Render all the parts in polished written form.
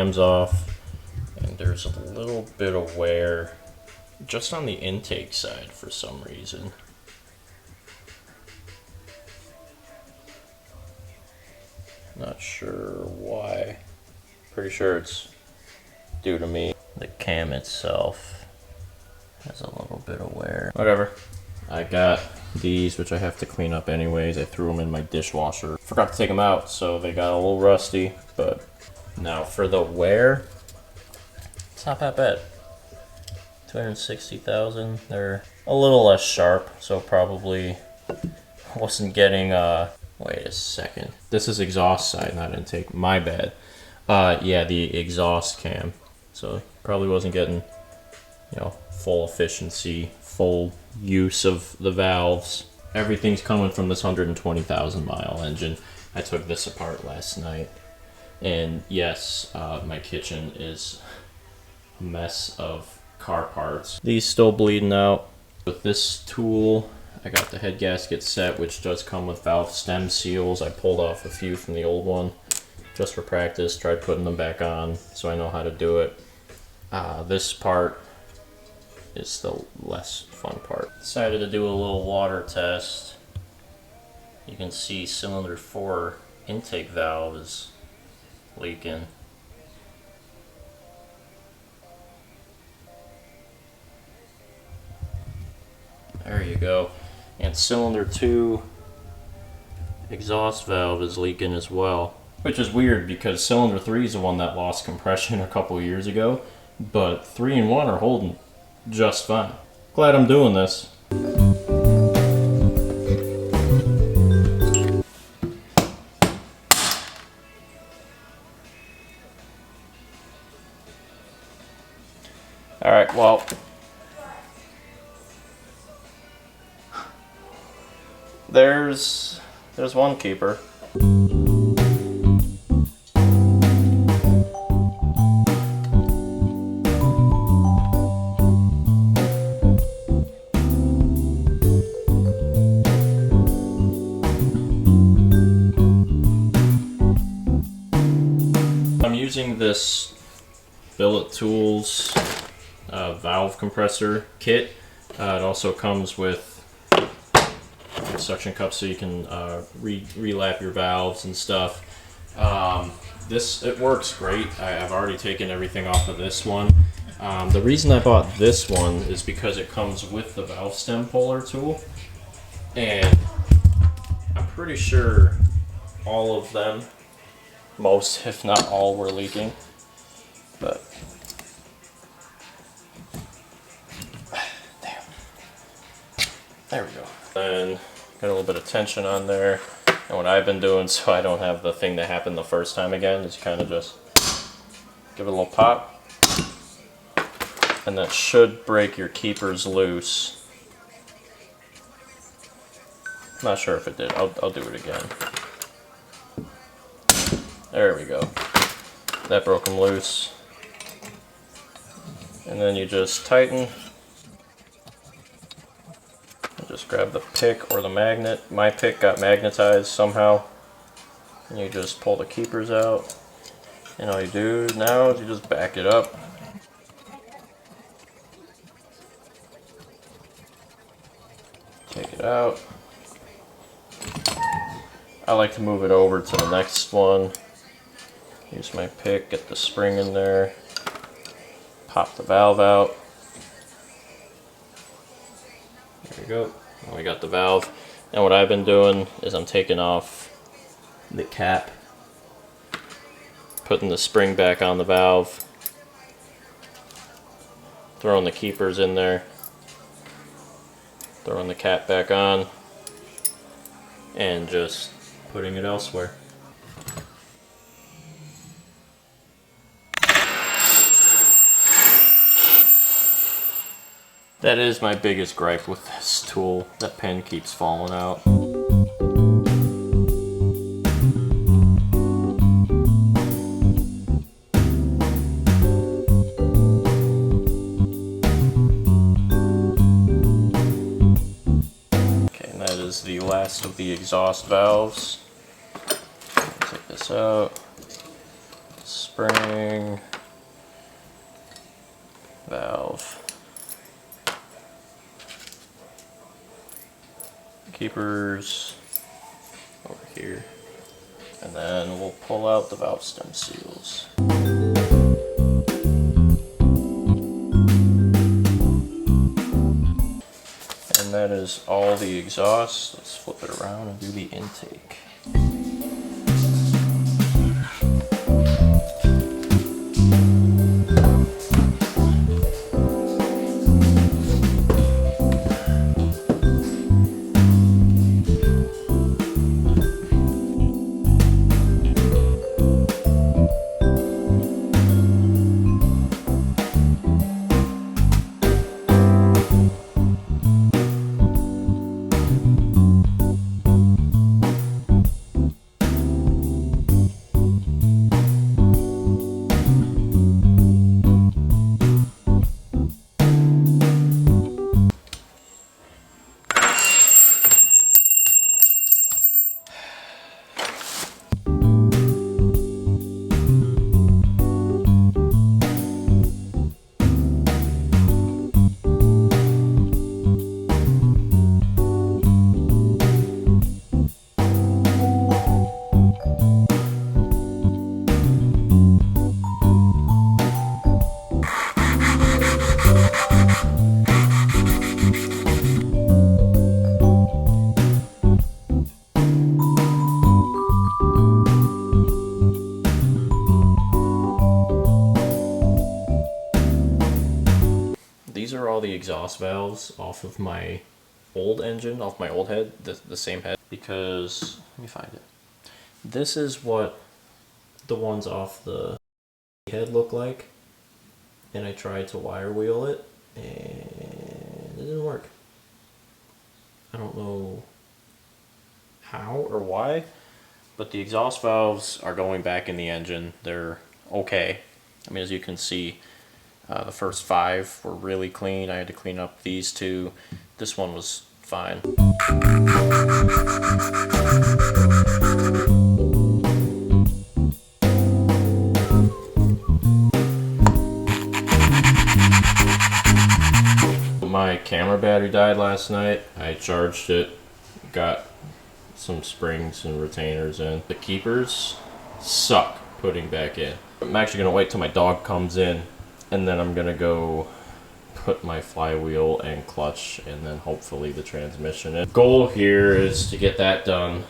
cam's off, and there's a little bit of wear just on the intake side for some reason. Not sure why. Pretty sure it's due to me. The cam itself has a little bit of wear. Whatever. I got these, which I have to clean up anyways. I threw them in my dishwasher. Forgot to take them out, so they got a little rusty. But now for the wear, it's not that bad. 260,000. They're a little less sharp, so probably wasn't getting wait a second. This is exhaust side, not intake. My bad. Yeah, the exhaust cam. So probably wasn't getting, full efficiency, full use of the valves. Everything's coming from this 120,000 mile engine. I took this apart last night. And yes, my kitchen is a mess of car parts. These still bleeding out. With this tool, I got the head gasket set, which does come with valve stem seals. I pulled off a few from the old one just for practice, tried putting them back on so I know how to do it. This part is the less fun part. Decided to do a little water test. You can see cylinder 4 intake valve is leaking. There you go. And cylinder 2 exhaust valve is leaking as well. Which is weird because cylinder 3 is the one that lost compression a couple years ago, but 3 and 1 are holding just fine. Glad I'm doing this. Alright, well, there's one keeper. I'm using this Billet Tools valve compressor kit. It also comes with suction cups so you can relap your valves and stuff. It works great. I've already taken everything off of this one. The reason I bought this one is because it comes with the valve stem puller tool, and I'm pretty sure all of them, most if not all, were leaking, but damn, there we go. And got a little bit of tension on there, and what I've been doing so I don't have the thing that happened the first time again is kind of just give it a little pop, and that should break your keepers loose. I'm not sure if it did. I'll do it again. There we go. That broke them loose. And then you just tighten. Just grab the pick or the magnet. My pick got magnetized somehow. And you just pull the keepers out. And all you do now is you just back it up. Take it out. I like to move it over to the next one. Use my pick, get the spring in there. Pop the valve out. There we go. And we got the valve. And what I've been doing is I'm taking off the cap, putting the spring back on the valve, throwing the keepers in there, throwing the cap back on, and just putting it elsewhere. That is my biggest gripe with this tool. That pen keeps falling out. Okay, and that is the last of the exhaust valves. Take this out. spring, valve, keepers over here, and then we'll pull out the valve stem seals. And that is all the exhaust. Let's flip it around and do the intake. These are all the exhaust valves off of my old engine, off my old head, the same head, because, let me find it. This is what the ones off the head look like, and I tried to wire wheel it, and it didn't work. I don't know how or why, but the exhaust valves are going back in the engine. They're okay. I mean, as you can see, the first 5 were really clean. I had to clean up these 2. This one was fine. My camera battery died last night. I charged it, got some springs and retainers in. The keepers suck putting back in. I'm actually gonna wait till my dog comes in, and then I'm gonna go put my flywheel and clutch and then hopefully the transmission in. The goal here is to get that done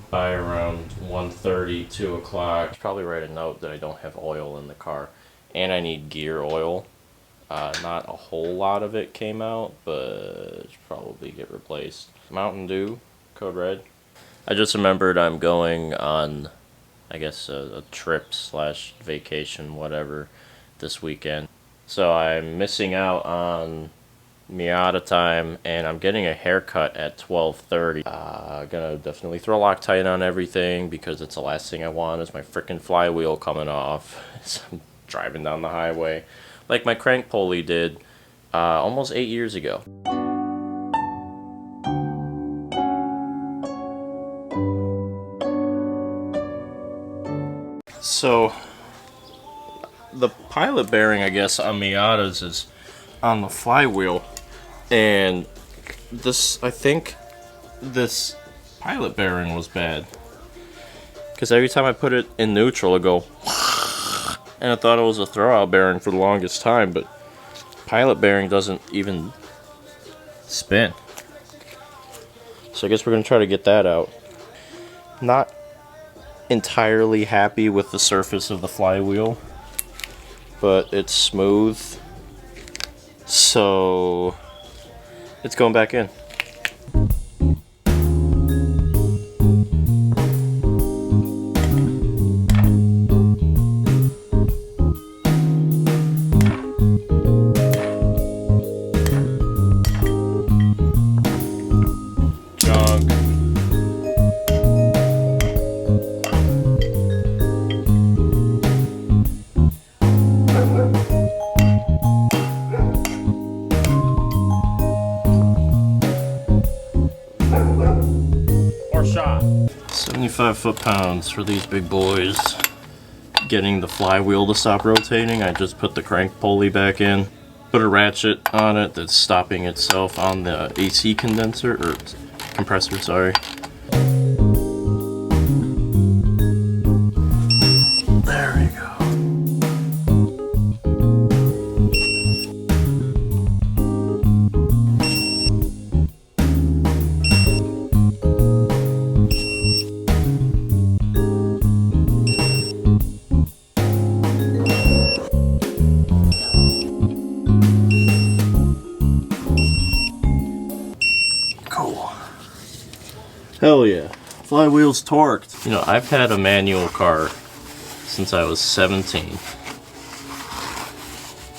by around 1:30, 2 o'clock. Probably write a note that I don't have oil in the car, and I need gear oil. Not a whole lot of it came out, but probably get replaced. Mountain Dew, Code Red. I just remembered I'm going on, I guess, a trip slash vacation, whatever, this weekend. So I'm missing out on Miata time, and I'm getting a haircut at 12:30. Gonna definitely throw Loctite on everything, because it's the last thing I want is my freaking flywheel coming off. So I'm driving down the highway like my crank pulley did almost 8 years ago. So the pilot bearing, I guess, on Miatas is on the flywheel, and this, I think this pilot bearing was bad, because every time I put it in neutral it go and I thought it was a throwout bearing for the longest time, but pilot bearing doesn't even spin. So I guess we're gonna try to get that out. Not entirely happy with the surface of the flywheel, but it's smooth, so it's going back in. Junk. 75 foot-pounds for these big boys. getting the flywheel to stop rotating, I just put the crank pulley back in, put a ratchet on it that's stopping itself on the AC condenser, or compressor, sorry. There we go. Cool. Hell yeah. Flywheel's torqued. You know, I've had a manual car since I was 17.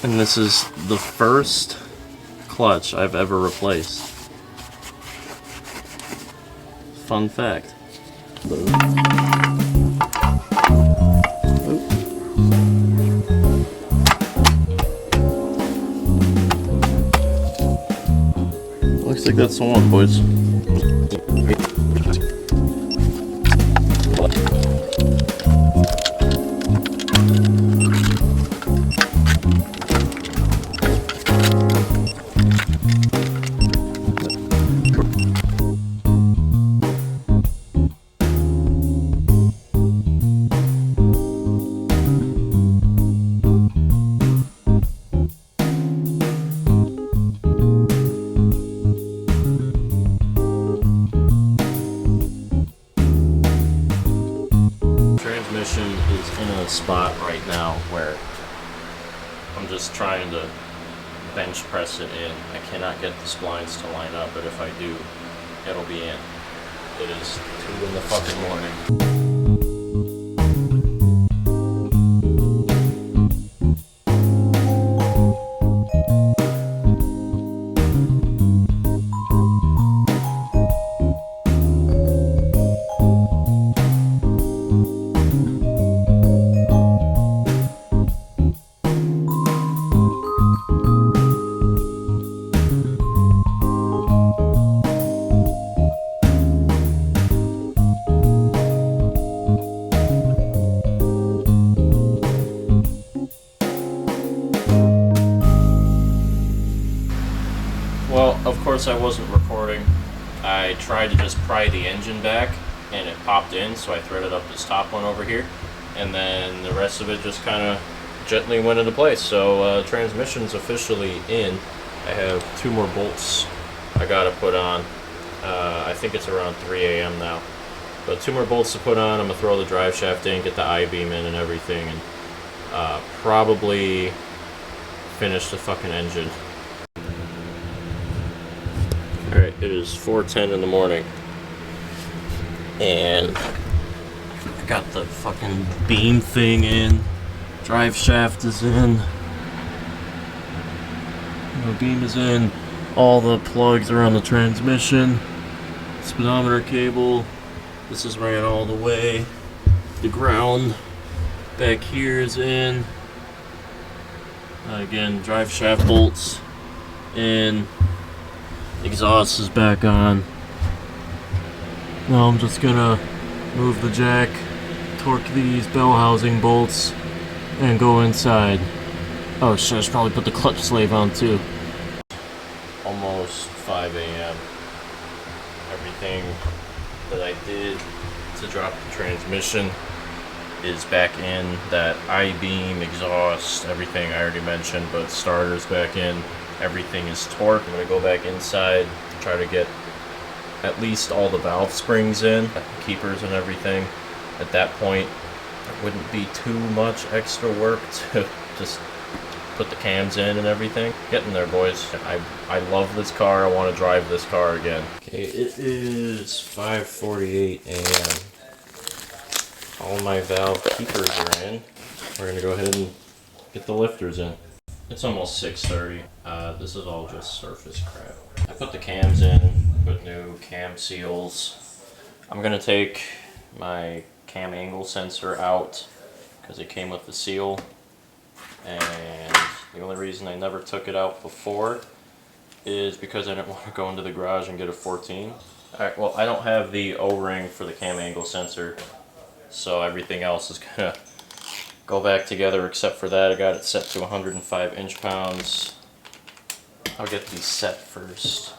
And this is the first clutch I've ever replaced. Fun fact. Looks like that's the one, boys. Transmission is in a spot right now where I'm just trying to bench press it in. I cannot get the splines to line up, but if I do, it'll be in. It is 2 in the fucking morning. Well, of course I wasn't recording. I tried to just pry the engine back and it popped in, so I threaded up this top one over here, and then the rest of it just kind of gently went into place. So transmission's officially in. I have 2 more bolts I gotta put on. I think it's around 3 a.m. now. But 2 more bolts to put on. I'm gonna throw the drive shaft in, get the I-beam in and everything, and probably finish the fucking engine. Alright, it is 4:10 in the morning, and I got the fucking beam thing in, drive shaft is in, the beam is in, all the plugs are on the transmission, speedometer cable, this is ran all the way, the ground back here is in, again, drive shaft bolts in. Exhaust is back on. Now I'm just gonna move the jack, torque these bell housing bolts, and go inside. Oh shit, I should probably put the clutch slave on too. Almost 5 a.m. Everything that I did to drop the transmission is back in. That I-beam, exhaust, everything I already mentioned, but starter's back in. Everything is torqued. I'm going to go back inside, try to get at least all the valve springs in, keepers and everything. At that point, it wouldn't be too much extra work to just put the cams in and everything. Getting there, boys. I love this car. I want to drive this car again. Okay, it is 5:48 a.m. All my valve keepers are in. We're going to go ahead and get the lifters in. It's almost 6:30. This is all just surface crap. I put the cams in, put new cam seals. I'm gonna take my cam angle sensor out because it came with the seal, and the only reason I never took it out before is because I didn't want to go into the garage and get a 14. Alright, well, I don't have the O-ring for the cam angle sensor, so everything else is gonna go back together except for that. I got it set to 105 inch-pounds. I'll get these set first.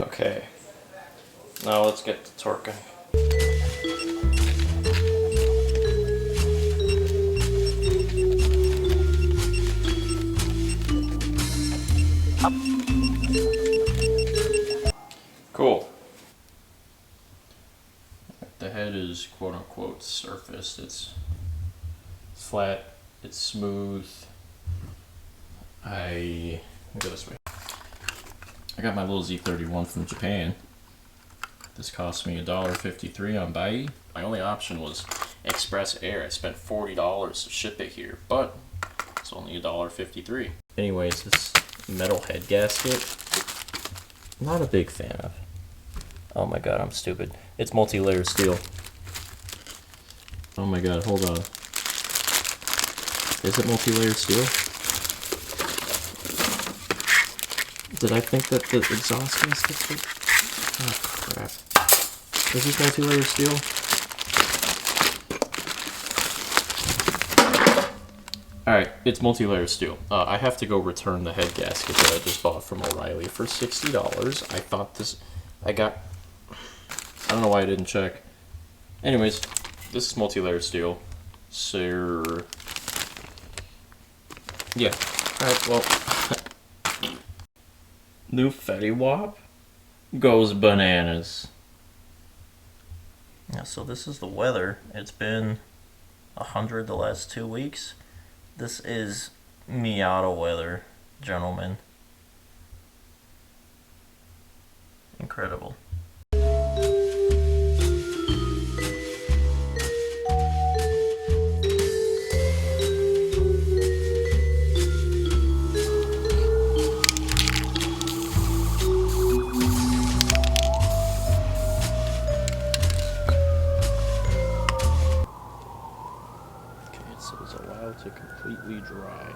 Okay, now let's get to torquing. Cool. The head is quote unquote surfaced. It's flat, it's smooth. Let me go this way. I got my little Z31 from Japan. This cost me $1.53 on Bai. My only option was Express Air. I spent $40 to ship it here, but it's only $1.53. Anyways, this metal head gasket, not a big fan of. Oh my god, I'm stupid. It's multi-layer steel. Oh my god, hold on. Is it multi-layer steel? Did I think that the exhaust gaskets were... Oh crap. Is this multi-layer steel? Alright, it's multi-layer steel. I have to go return the head gasket that I just bought from O'Reilly for $60. I thought this... I don't know why I didn't check. Anyways, this is multi-layer steel. So... yeah. Alright, well... New Fetty Wap goes bananas. Yeah, so this is the weather. It's been 100 the last 2 weeks. This is miata weather, gentlemen. Incredible. Okay, it says allowed to completely dry.